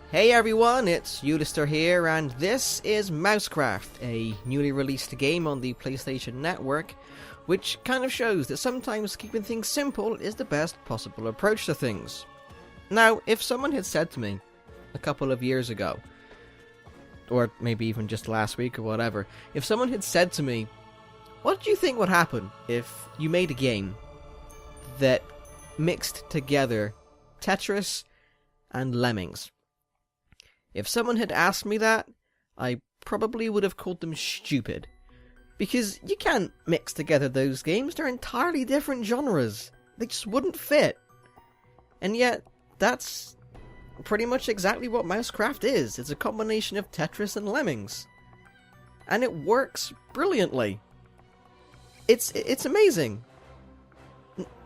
Hey everyone, it's Ulyster here, and this is MouseCraft, a newly released game on the PlayStation Network, which kind of shows that sometimes keeping things simple is the best possible approach to things. Now, if someone had said to me a couple of years ago, or maybe even just last week or whatever, if someone had said to me, what do you think would happen if you made a game that mixed together Tetris and Lemmings? If someone had asked me that, I probably would have called them stupid. Because you can't mix together those games, they're entirely different genres. They just wouldn't fit. And yet, that's pretty much exactly what MouseCraft is. It's a combination of Tetris and Lemmings. And it works brilliantly. It's amazing.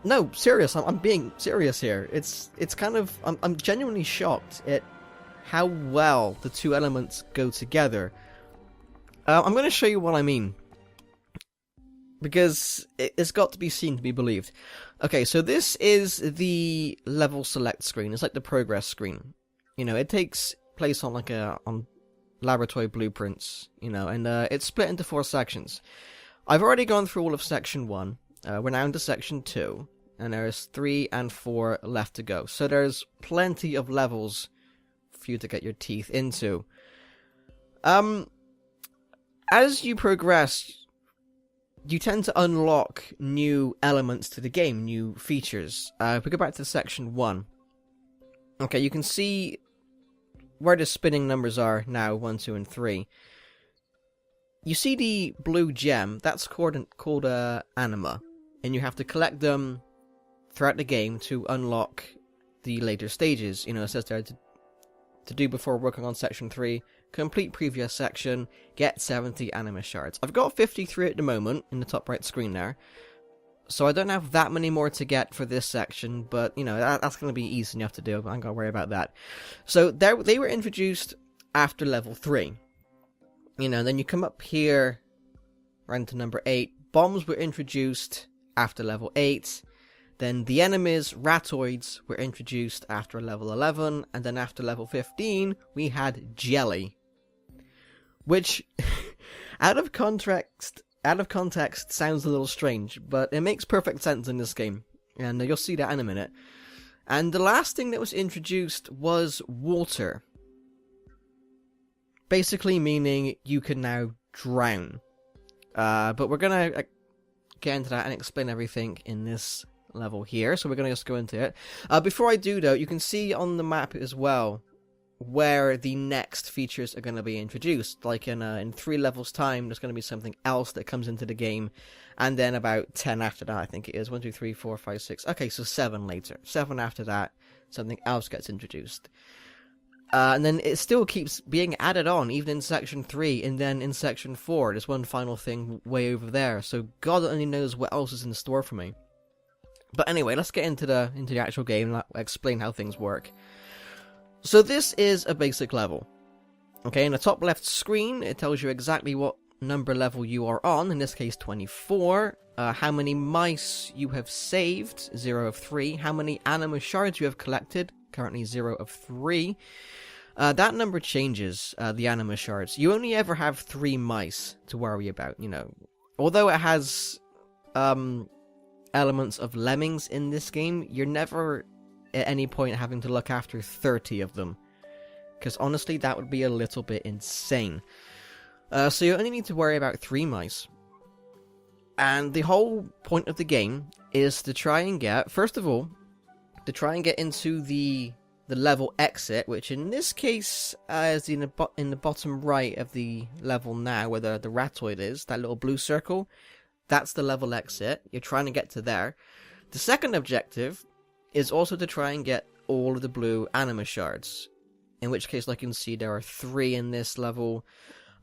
No, serious, I'm being serious here. It's kind of, I'm genuinely shocked at how well the two elements go together. I'm going to show you what I mean, because it's got to be seen to be believed. Okay, so this is the level select screen. It's like the progress screen. You know, it takes place on on laboratory blueprints, you know, and it's split into 4 sections. I've already gone through all of section 1. We're now into section 2, and there's 3 and 4 left to go. So there's plenty of levels for you to get your teeth into. As you progress, you tend to unlock new elements to the game, new features. If we go back to section 1, okay, you can see where the spinning numbers are now, 1, 2, and 3. You see the blue gem, that's called anima, and you have to collect them throughout the game to unlock the later stages. You know, it says there to do before working on section 3, complete previous section, get 70 anima shards. I've got 53 at the moment in the top right screen there, so I don't have that many more to get for this section, but you know, that's going to be easy enough to do, but I ain't got to worry about that. So they were introduced after level 3. You know, then you come up here, right to number 8, bombs were introduced after level 8. Then the enemies, ratoids, were introduced after level 11, and then after level 15, we had jelly. Which, out of context, sounds a little strange, but it makes perfect sense in this game, and you'll see that in a minute. And the last thing that was introduced was water. Basically meaning you can now drown. But we're gonna get into that and explain everything in this level here, so we're going to just go into it. Before I do though, you can see on the map as well where the next features are going to be introduced. Like in 3 levels time, there's going to be something else that comes into the game, and then about 10 after that, I think it is. 1, 2, 3, 4, 5, 6. Okay, so 7 later. 7 after that, something else gets introduced. And then it still keeps being added on, even in section 3, and then in section 4, there's one final thing way over there. So God only knows what else is in store for me. But anyway, let's get into the actual game and explain how things work. So this is a basic level. Okay, in the top left screen, it tells you exactly what number level you are on, in this case 24, how many mice you have saved, 0 of 3, how many anima shards you have collected, currently 0 of 3. That number changes, the anima shards. You only ever have 3 mice to worry about, you know. Although it has elements of lemmings in this game, you're never at any point having to look after 30 of them, because honestly that would be a little bit insane. So you only need to worry about 3 mice, and the whole point of the game is to try and get, first of all, to try and get into the level exit, which in this case is in the bottom right of the level now, where the ratoid is, that little blue circle. That's the level exit. You're trying to get to there. The second objective is also to try and get all of the blue anima shards, in which case, like you can see, there are 3 in this level.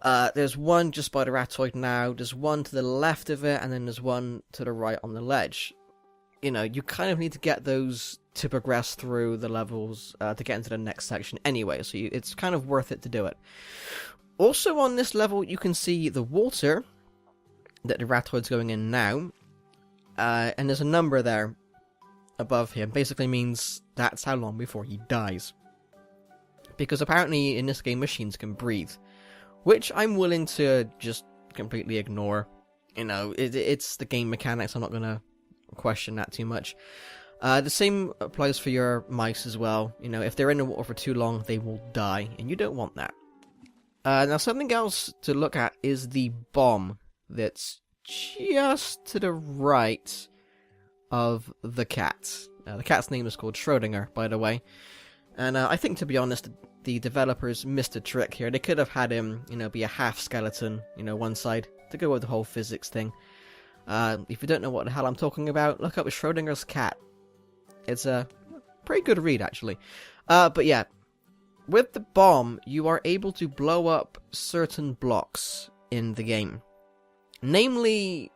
There's 1 just by the ratoid now, there's 1 to the left of it, and then there's 1 to the right on the ledge. You know, you kind of need to get those to progress through the levels to get into the next section anyway, so it's kind of worth it to do it. Also on this level, you can see the water that the ratoid's going in now, and there's a number there above him. Basically means that's how long before he dies. Because apparently in this game machines can breathe, which I'm willing to just completely ignore. You know, it's the game mechanics, I'm not going to question that too much. The same applies for your mice as well. You know, if they're in the water for too long, they will die, and you don't want that. Now, something else to look at is the bomb that's just to the right of the cat. The cat's name is called Schrodinger, by the way. And I think, to be honest, the developers missed a trick here. They could have had him, you know, be a half skeleton, you know, one side, to go with the whole physics thing. If you don't know what the hell I'm talking about, look up Schrodinger's cat. It's a pretty good read, actually. But yeah, with the bomb, you are able to blow up certain blocks in the game. Namely,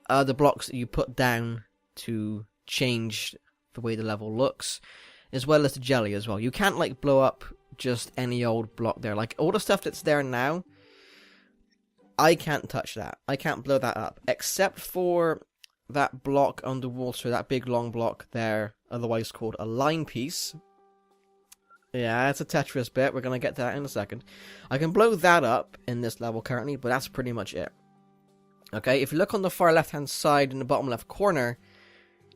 the blocks that you put down to change the way the level looks, as well as the jelly as well. You can't, like, blow up just any old block there. Like, all the stuff that's there now, I can't touch that. I can't blow that up, except for that block underwater, that big long block there, otherwise called a line piece. Yeah, it's a Tetris bit. We're going to get to that in a second. I can blow that up in this level currently, but that's pretty much it. Okay, if you look on the far left-hand side in the bottom left corner,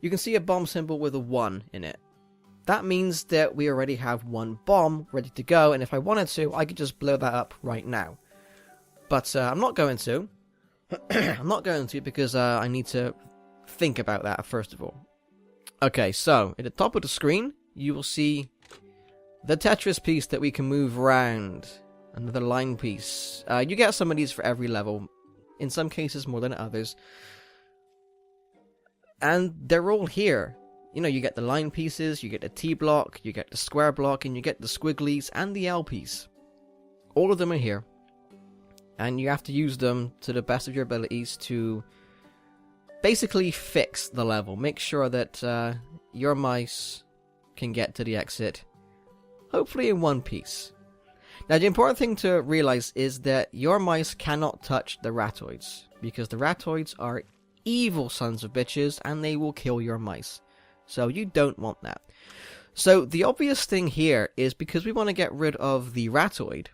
you can see a bomb symbol with a 1 in it. That means that we already have one bomb ready to go, and if I wanted to, I could just blow that up right now. But I'm not going to. I'm not going to because I need to think about that first of all. Okay, so at the top of the screen, you will see the Tetris piece that we can move around. Another line piece. You get some of these for every level. In some cases more than others. And they're all here. You know, you get the line pieces, you get the T block, you get the square block, and you get the squigglies and the L piece. All of them are here. And you have to use them to the best of your abilities to basically fix the level. Make sure that your mice can get to the exit, hopefully in one piece. Now, the important thing to realize is that your mice cannot touch the ratoids, because the ratoids are evil sons of bitches, and they will kill your mice. So you don't want that. So the obvious thing here is, because we want to get rid of the ratoid,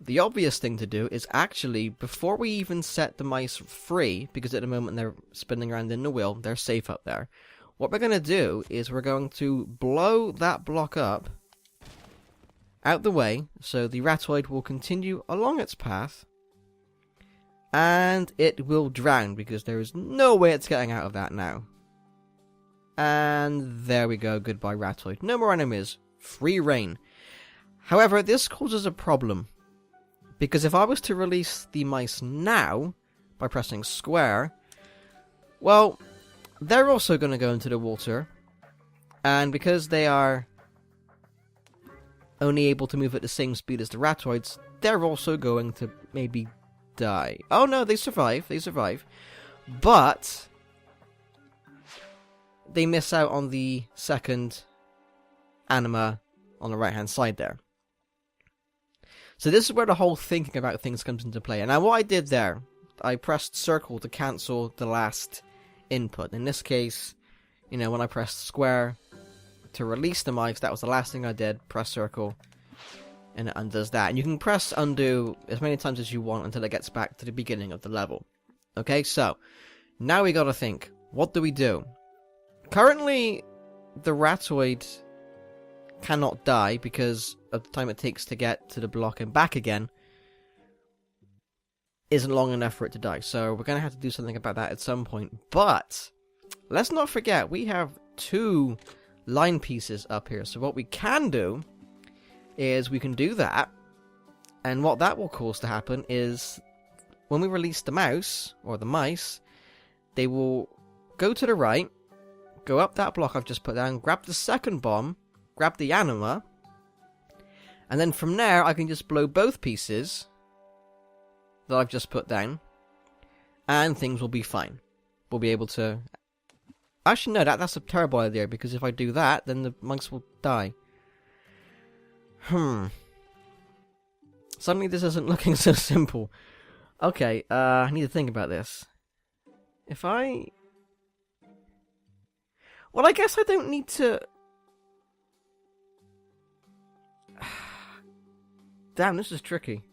the obvious thing to do is actually, before we even set the mice free, because at the moment they're spinning around in the wheel, they're safe up there, what we're going to do is we're going to blow that block up out the way, so the ratoid will continue along its path, and it will drown, because there is no way it's getting out of that now. And there we go, goodbye ratoid. No more enemies, free reign. However, this causes a problem, because if I was to release the mice now, by pressing square, well, they're also going to go into the water, and because they are only able to move at the same speed as the ratoids, they're also going to maybe die. Oh no, they survive, but they miss out on the second anima on the right hand side there. So this is where the whole thinking about things comes into play. And now what I did there, I pressed circle to cancel the last input. In this case, you know, when I pressed square to release the mice, that was the last thing I did. Press circle, and it undoes that. And you can press undo as many times as you want until it gets back to the beginning of the level. Okay, so now we gotta think, what do we do? Currently, the ratoid cannot die because of the time it takes to get to the block and back again isn't long enough for it to die. So we're gonna have to do something about that at some point. But let's not forget, we have 2 line pieces up here. So what we can do is we can do that, and what that will cause to happen is when we release the mouse or the mice, they will go to the right, go up that block I've just put down, grab the second bomb, grab the anima, and then from there I can just blow both pieces that I've just put down, and things will be fine. We'll be able to... Actually, no, that's a terrible idea, because if I do that, then the mice will die. Suddenly this isn't looking so simple. Okay, I need to think about this. If I... Well, I guess I don't need to... Damn, this is tricky.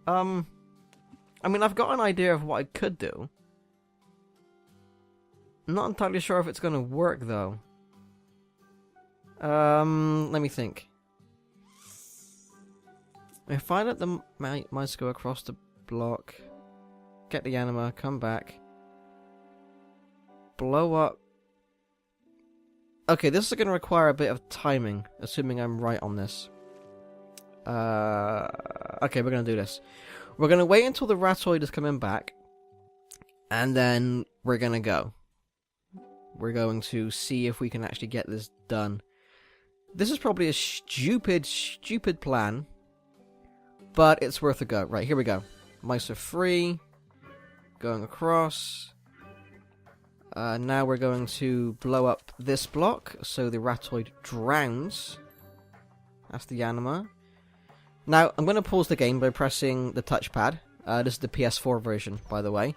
I mean, I've got an idea of what I could do. I'm not entirely sure if it's going to work, though. Let me think. If I let the mice go across the block, get the anima, come back, blow up. Okay, this is going to require a bit of timing, assuming I'm right on this. Okay, we're going to do this. We're going to wait until the ratoid is coming back, and then we're going to go. We're going to see if we can actually get this done. This is probably a stupid plan, but it's worth a go. Right, here we go. Mice are free. Going across. Now we're going to blow up this block so the ratoid drowns. That's the anima. Now, I'm going to pause the game by pressing the touchpad. This is the PS4 version, by the way.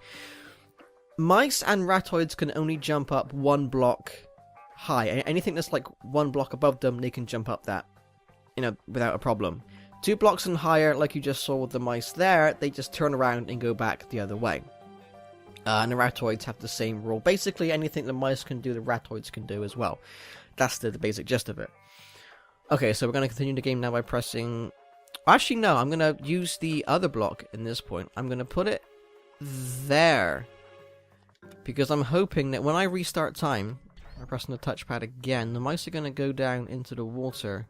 Mice and ratoids can only jump up one block high. Anything that's like one block above them, they can jump up that, without a problem. 2 blocks and higher, like you just saw with the mice there, they just turn around and go back the other way. And the ratoids have the same rule. Basically, anything the mice can do, the ratoids can do as well. That's the basic gist of it. Okay, so we're going to continue the game now by pressing... Actually, no, I'm going to use the other block in this point. I'm going to put it there. Because I'm hoping that when I restart time, I'm pressing the touchpad again, the mice are going to go down into the water,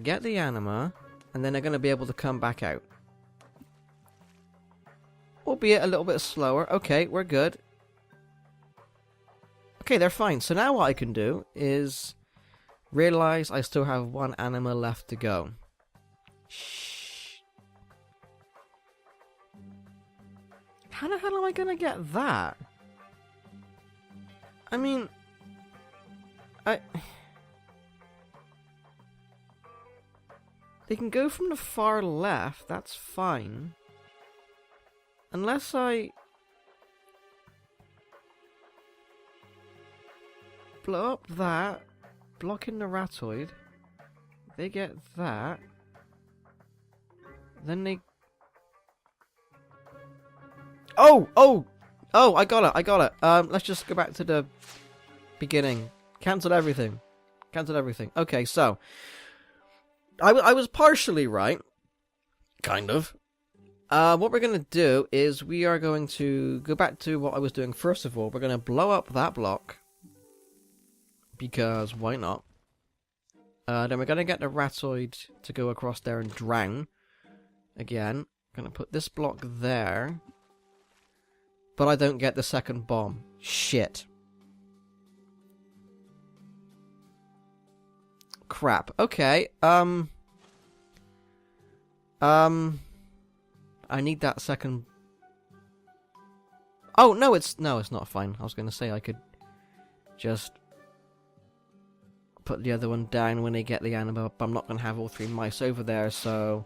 get the anima, and then they're going to be able to come back out. Albeit a little bit slower. Okay, we're good. Okay, they're fine. So now what I can do is realize I still have 1 anima left to go. Shh. How the hell am I gonna get that? I mean... They can go from the far left, that's fine. Unless I... blow up that, blocking the ratoid, they get that, then they... Oh, I got it. Let's just go back to the beginning. Cancel everything. Okay, so I was partially right, kind of. What we're gonna do is we are going to go back to what I was doing first of all. We're gonna blow up that block because why not? Then we're gonna get the ratoid to go across there and drown again. Gonna put this block there. But I don't get the second bomb. Shit. Crap. Okay. I need that second... Oh, no, it's not fine. I was going to say I could just put the other one down when they get the anima, but I'm not going to have all 3 mice over there, so...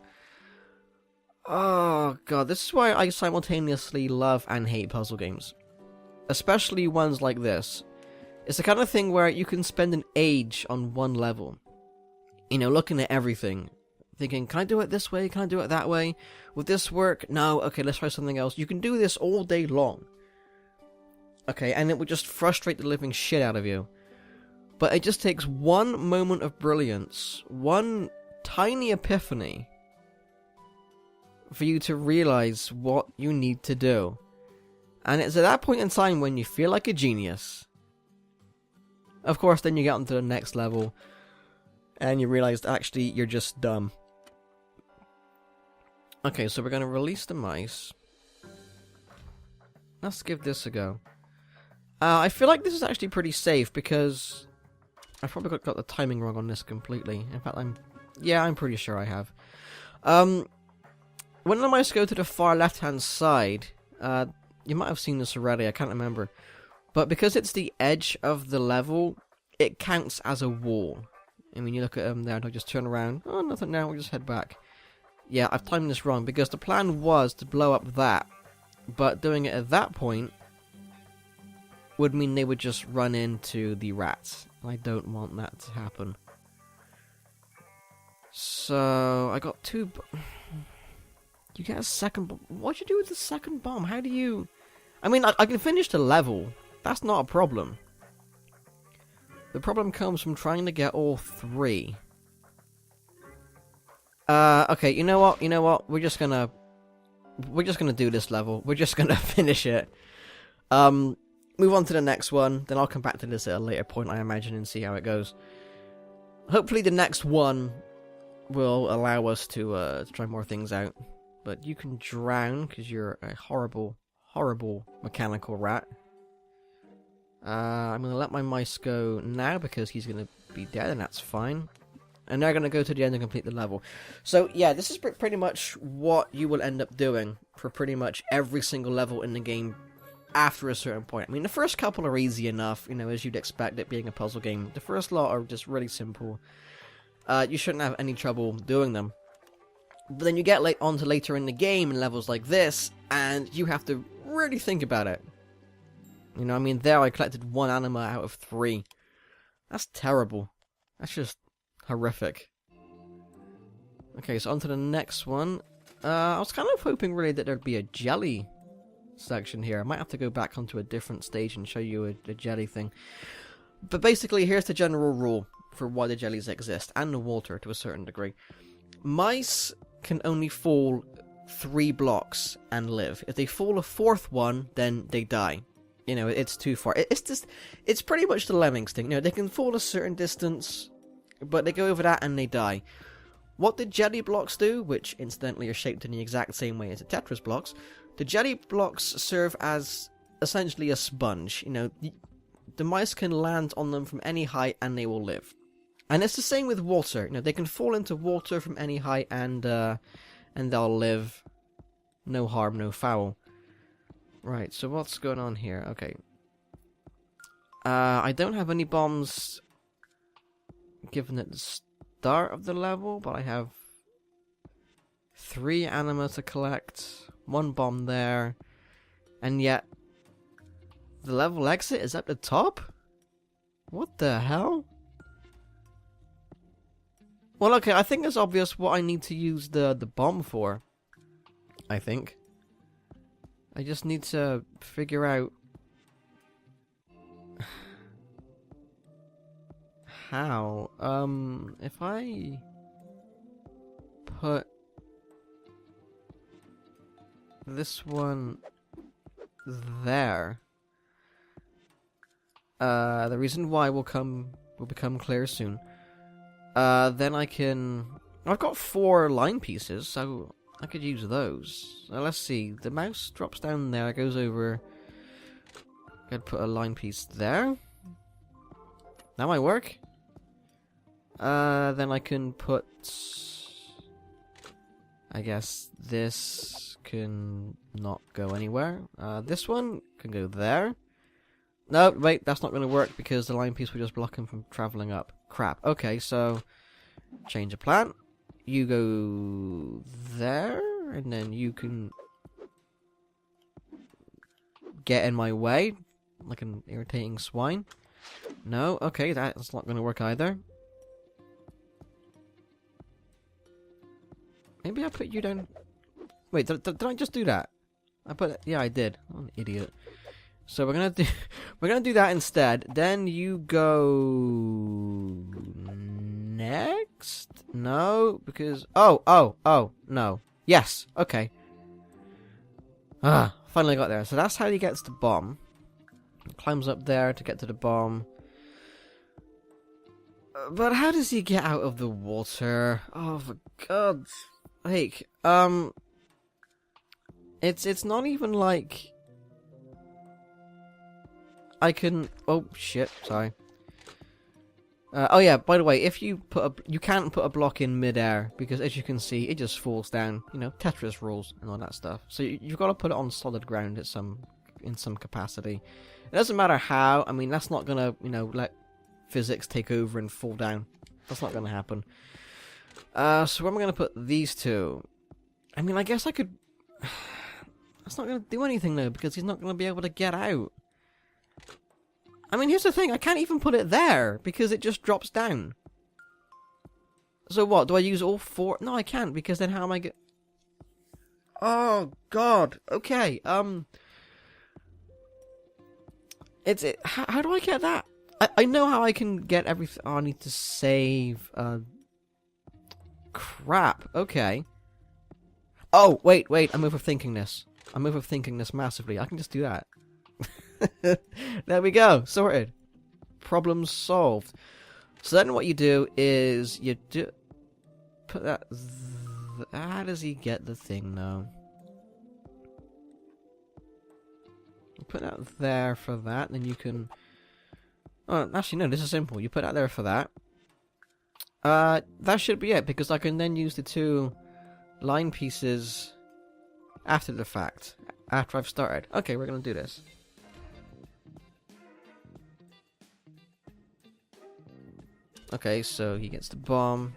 Oh god, this is why I simultaneously love and hate puzzle games. Especially ones like this. It's the kind of thing where you can spend an age on one level. Looking at everything. Thinking, can I do it this way? Can I do it that way? Would this work? No, okay, let's try something else. You can do this all day long. Okay, and it would just frustrate the living shit out of you. But it just takes one moment of brilliance, one tiny epiphany, for you to realize what you need to do. And it's at that point in time when you feel like a genius. Of course, then you get onto the next level, and you realize actually you're just dumb. Okay, so we're going to release the mice. Let's give this a go. I feel like this is actually pretty safe, because I've probably got the timing wrong on this completely. In fact, I'm pretty sure I have. When the mice go to the far left-hand side, you might have seen this already, I can't remember. But because it's the edge of the level, it counts as a wall. I mean, you look at them there, and they'll just turn around. Oh, nothing now, we'll just head back. Yeah, I've timed this wrong, because the plan was to blow up that. But doing it at that point would mean they would just run into the rats. I don't want that to happen. So, I got 2... You get a second bomb. What'd you do with the second bomb? How do you... I mean, I can finish the level. That's not a problem. The problem comes from trying to get all 3. Okay, you know what? You know what? We're just gonna do this level. We're just gonna finish it. Move on to the next one. Then I'll come back to this at a later point, I imagine, and see how it goes. Hopefully the next one will allow us to try more things out. But you can drown, because you're a horrible, horrible mechanical rat. I'm going to let my mice go now, because he's going to be dead, and that's fine. And they're going to go to the end and complete the level. So, yeah, this is pretty much what you will end up doing for pretty much every single level in the game after a certain point. I mean, the first couple are easy enough, you know, as you'd expect it being a puzzle game. The first lot are just really simple. You shouldn't have any trouble doing them. But then you get on to later in the game in levels like this, and you have to really think about it. You know, I mean, there I collected 1 anima out of 3. That's terrible. That's just horrific. Okay, so on to the next one. I was kind of hoping really that there'd be a jelly section here. I might have to go back onto a different stage and show you a jelly thing. But basically, here's the general rule for why the jellies exist, and the water to a certain degree. Mice can only fall 3 blocks and live. If they fall a 4th one, then they die. You know, it's too far. It's pretty much the lemmings thing. You know, they can fall a certain distance, but they go over that and they die. What the jelly blocks do, which incidentally are shaped in the exact same way as the Tetris blocks, the jelly blocks serve as essentially a sponge. You know, the mice can land on them from any height and they will live. And it's the same with water. You know, they can fall into water from any height and they'll live. No harm, no foul. Right, so what's going on here? Okay. I don't have any bombs given at the start of the level, but I have 3 anima to collect, 1 bomb there, and yet the level exit is at the top? What the hell? Well, okay, I think it's obvious what I need to use the bomb for. I think. I just need to figure out how. If I put this one there, the reason why will become clear soon. Then I can... I've got 4 line pieces, so I could use those. Now let's see. The mouse drops down there, goes over. Could put a line piece there. That might work. Then I can put... I guess this can not go anywhere. This one can go there. No, wait, that's not going to work because the line piece will just block him from travelling up. Crap. Okay, so change of plan. You go there, and then you can get in my way like an irritating swine. No, okay, that's not going to work either. Maybe I put you down. Wait, did I just do that? Yeah, I did. I'm an idiot. So we're gonna do that instead. Then you go next? No, because oh no. Yes, okay. Finally got there. So that's how he gets the bomb. He climbs up there to get to the bomb. But how does he get out of the water? Oh, for God's sake. It's not even like I can... Oh, shit. Sorry. Oh, yeah. By the way, if you you can't put a block in midair because, as you can see, it just falls down. You know, Tetris rules and all that stuff. So you've got to put it on solid ground in some capacity. It doesn't matter how. I mean, that's not gonna, you know, let physics take over and fall down. That's not gonna happen. So where am I gonna put these 2? I mean, I guess I could... That's not gonna do anything though because he's not gonna be able to get out. I mean, here's the thing, I can't even put it there, because it just drops down. So what? Do I use all 4? No, I can't, because then how am I get... Oh, God. Okay, How do I get that? I know how I can get everything. Oh, I need to save. Crap. Okay. Oh, wait. I'm overthinking this. I'm overthinking this massively. I can just do that. There we go. Sorted. Problem solved. So then what you do is you do... Put that... How does he get the thing, though? Put that there for that, then you can... Oh, actually, no, this is simple. You put that there for that. That should be it, because I can then use the 2 line pieces after the fact, after I've started. Okay, we're going to do this. Okay, so he gets the bomb.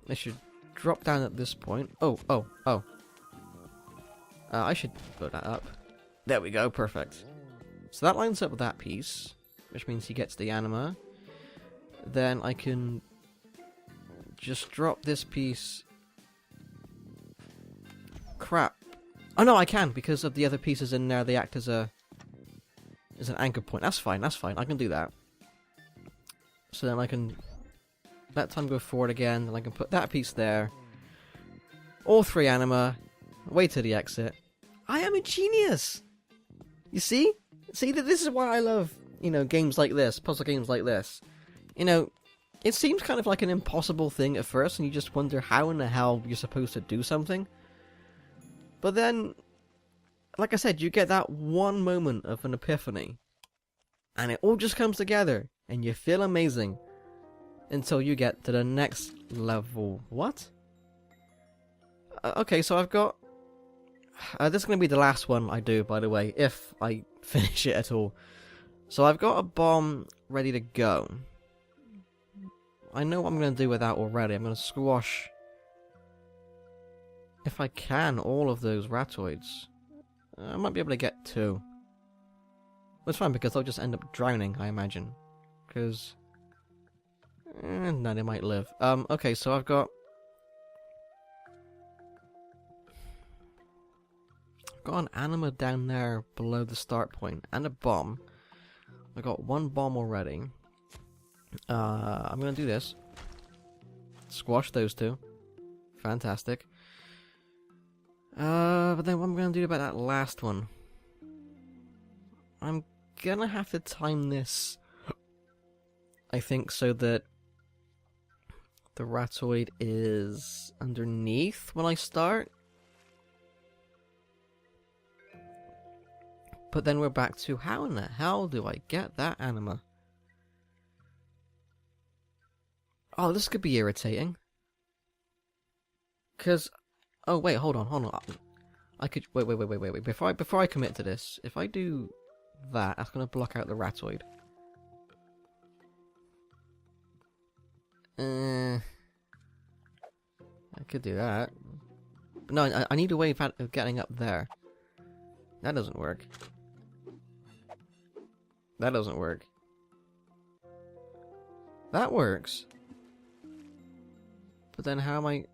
They should drop down at this point. Oh. I should put that up. There we go, perfect. So that lines up with that piece, which means he gets the anima. Then I can just drop this piece. Crap. Oh no, I can, because of the other pieces in there, they act as an anchor point. That's fine, I can do that. So then I can let time go forward again, and I can put that piece there. All 3 anima. Way to the exit. I am a genius! You see? See, this is why I love, games like this, puzzle games like this. It seems kind of like an impossible thing at first, and you just wonder how in the hell you're supposed to do something. But then, like I said, you get that one moment of an epiphany, and it all just comes together, and you feel amazing, until you get to the next level. What? Okay, so I've got... this is going to be the last one I do, by the way, if I finish it at all. So I've got a bomb ready to go. I know what I'm going to do with that already. I'm going to squash, if I can, all of those ratoids. I might be able to get 2. That's fine, because they'll just end up drowning, I imagine. Because... no, they might live. Okay, so I've got an anima down there below the start point, and a bomb. I got 1 bomb already. I'm gonna do this. Squash those 2. Fantastic. But then what am I gonna do about that last one? I'm gonna have to time this, I think, so that the ratoid is underneath when I start. But then we're back to, how in the hell do I get that anima? Oh, this could be irritating. Because... Oh, wait, hold on. I could... Wait. Before I commit to this, if I do that, that's going to block out the ratoid. I could do that. But no, I need a way of getting up there. That doesn't work. That doesn't work. That works. But then how am I...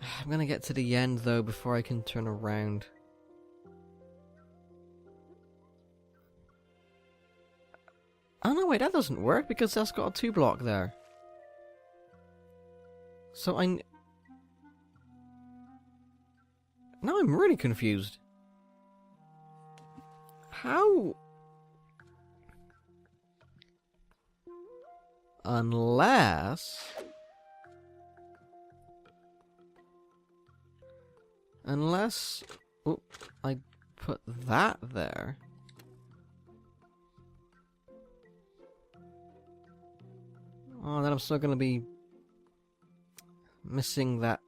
I'm gonna get to the end, though, before I can turn around. Oh, no, wait, that doesn't work, because that's got a 2 block there. So Now I'm really confused. How? Unless oh, I put that there. Oh, then I'm still gonna be missing that.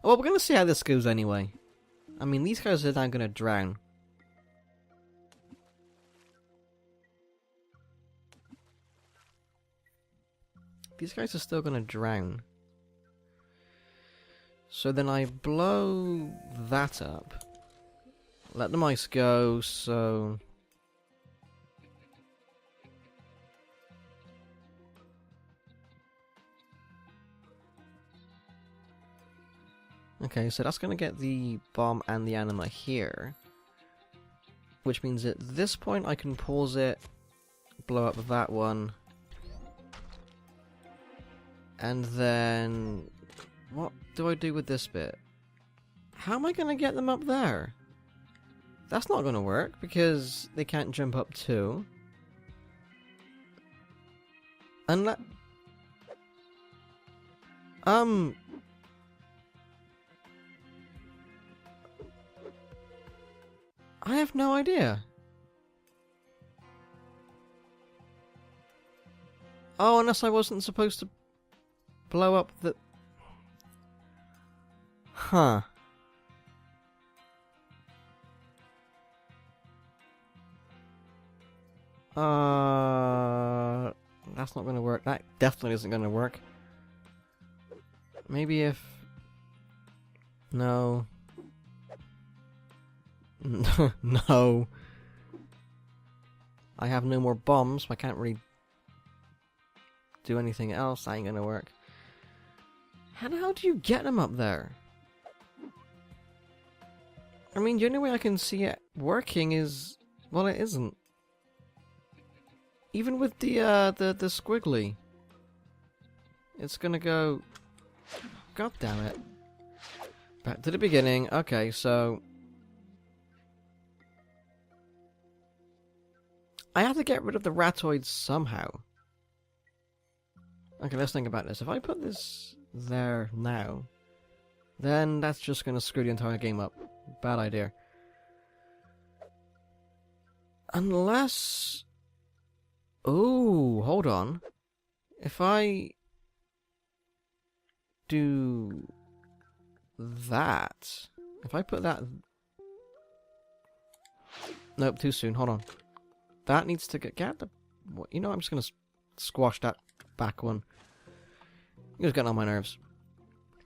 Oh, well, we're gonna see how this goes anyway. I mean, these guys are now gonna drown. These guys are still gonna drown. So then I blow that up. Let the mice go, so... Okay, so that's gonna get the bomb and the anima here. Which means at this point I can pause it, blow up that one. And then... what do I do with this bit? How am I gonna get them up there? That's not gonna work, because they can't jump up too. Unless... I have no idea. Oh, unless I wasn't supposed to blow up the... Huh. That's not gonna work. That definitely isn't gonna work. Maybe if... No. No. I have no more bombs, so I can't really do anything else. That ain't gonna work. How the hell do you get them up there? I mean, the only way I can see it working is... well, it isn't. Even with the squiggly. It's gonna go... God damn it. Back to the beginning. Okay, so... I have to get rid of the ratoids somehow. Okay, let's think about this. If I put this there now, then that's just gonna screw the entire game up. Bad idea. Unless... ooh, hold on. If I... do... that... if I put that... nope, too soon, hold on. That needs to get the... you know, I'm just gonna squash that back one. It's getting on my nerves.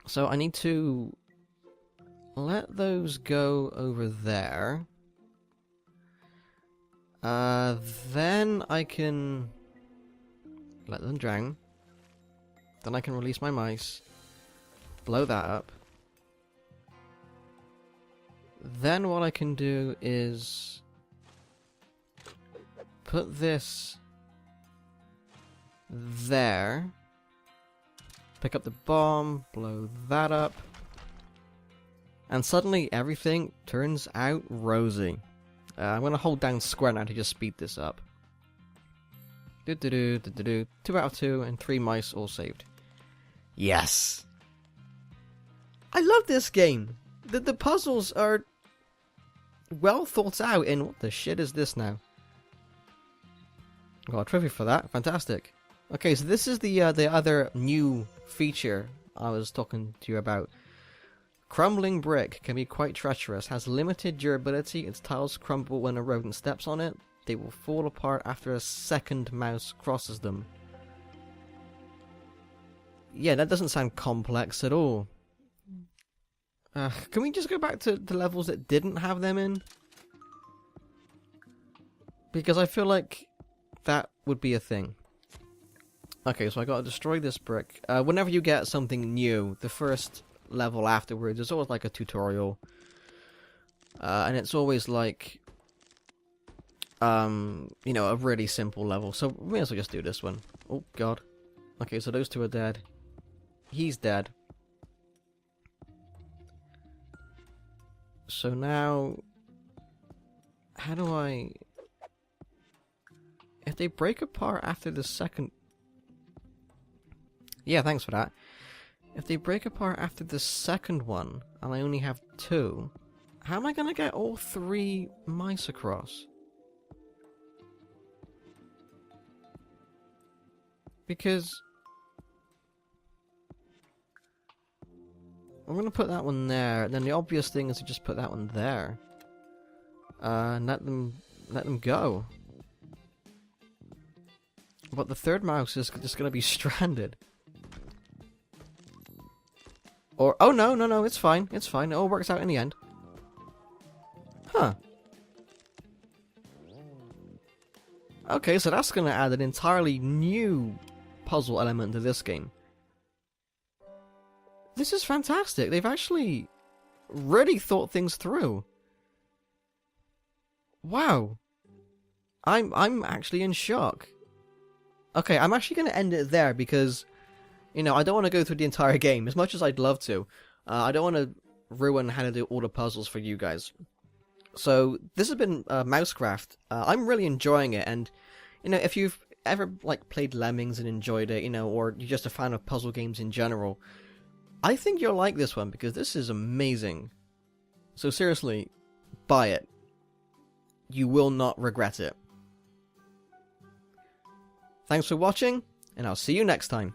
So I need to... let those go over there. Then I can... let them drown. Then I can release my mice. Blow that up. Then what I can do is... put this... there. Pick up the bomb, blow that up. And suddenly everything turns out rosy. I'm going to hold down square now to just speed this up. 2 out of 2 and 3 mice all saved. Yes! I love this game! The puzzles are well thought out, and what the shit is this now? Got a trophy for that. Fantastic. Okay, so this is the other new feature I was talking to you about. Crumbling brick can be quite treacherous, has limited durability, its tiles crumble when a rodent steps on it, they will fall apart after a second mouse crosses them. Yeah, that doesn't sound complex at all. Can we just go back to the levels that didn't have them in? Because I feel like that would be a thing. Okay, so I gotta destroy this brick. Whenever you get something new, the first level afterwards is always like a tutorial. And it's always like... you know, a really simple level. So we may as well just do this one. Oh, God. Okay, so those two are dead. He's dead. So now... how do I... if they break apart after the second... yeah, thanks for that. If they break apart after the second one, and I only have 2, how am I going to get all 3 mice across? Because... I'm going to put that one there, and then the obvious thing is to just put that one there. And let them go. But the third mouse is just going to be stranded. Or, oh no, it's fine, it's fine, it all works out in the end. Huh. Okay, so that's going to add an entirely new puzzle element to this game. This is fantastic. They've actually really thought things through. Wow. I'm actually in shock. Okay, I'm actually going to end it there because, you know, I don't want to go through the entire game as much as I'd love to. I don't want to ruin how to do all the puzzles for you guys. So this has been MouseCraft. I'm really enjoying it, and you know, if you've ever like played Lemmings and enjoyed it, you know, or you're just a fan of puzzle games in general, I think you'll like this one because this is amazing. So seriously, buy it. You will not regret it. Thanks for watching, and I'll see you next time.